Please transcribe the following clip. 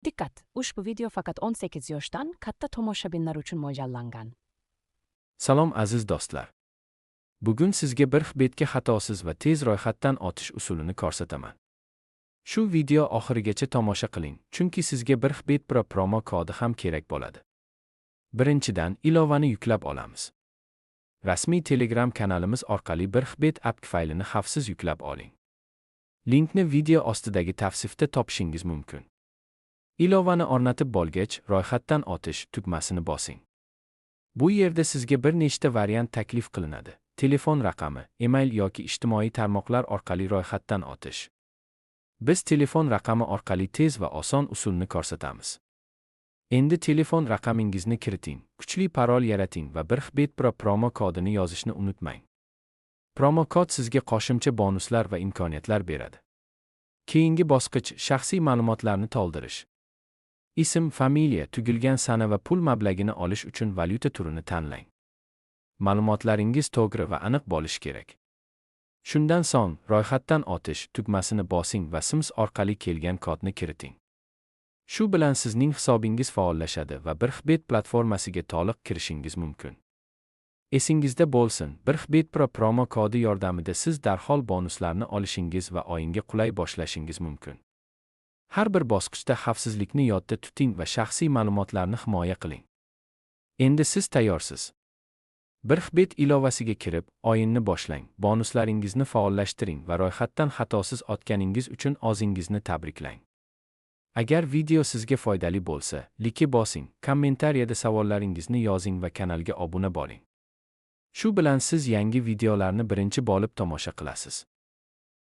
Dikkat! Ushbu video faqat 18 yoshdan katta tomoshabinlar uchun mo'ljallangan. Salom aziz do'stlar. Bugun sizga bir betga xatosiz va tez ro'yxatdan o'tish usulini ko'rsataman. Shu video oxirigacha tomosha qiling, chunki sizga bir bet Pro promo kodi ham kerak bo'ladi. Birinchidan, ilovani yuklab olamiz. Rasmiy Telegram kanalimiz orqali bir bet app faylini xavfsiz yuklab oling. Linkni video ostidagi tavsifda topishingiz mumkin. Ilovani o'rnatib bo'lgach, ro'yxatdan o'tish tugmasini bosing. Bu yerda sizga bir nechta variant taklif qilinadi. Telefon raqami, email yoki ijtimoiy tarmoqlar orqali ro'yxatdan o'tish. Biz telefon raqami orqali tez va oson usulni ko'rsatamiz. Endi telefon raqamingizni kiriting, kuchli parol yarating va bir bet Pro promo kodini yozishni unutmang. Promo kod sizga qo'shimcha bonuslar va imkoniyatlar beradi. Keyingi bosqich shaxsiy ma'lumotlarni to'ldirish. Ism, familiya, tugilgan sana va pul mablag'ini olish uchun valyuta turini tanlang. Ma'lumotlaringiz to'g'ri va aniq bo'lishi kerak. Shundan so'ng, ro'yxatdan o'tish tugmasini bosing va Sims orqali kelgan kodni kiriting. Shu bilan sizning hisobingiz faollashadi va Birxbet platformasiga to'liq kirishingiz mumkin. Esingizda bo'lsin, Birxbet Pro promo kodi yordamida siz darhol bonuslarni olishingiz va o'yinga qulay boshlashingiz mumkin. Har bir bosqichda xavfsizlikni yodda tuting va shaxsiy ma'lumotlarni himoya qiling. Endi siz tayyorsiz. Birxbet ilovasiga kirib, o'yinni boshlang, bonuslaringizni faollashtiring va ro'yxatdan xatosiz o'tganingiz uchun o'zingizni tabriklang. Agar video sizga foydali bo'lsa, like bosing, kommentariyada savollaringizni yozing va kanalga obuna bo'ling. Shu bilan siz yangi videolarni birinchi bo'lib tomosha qilasiz.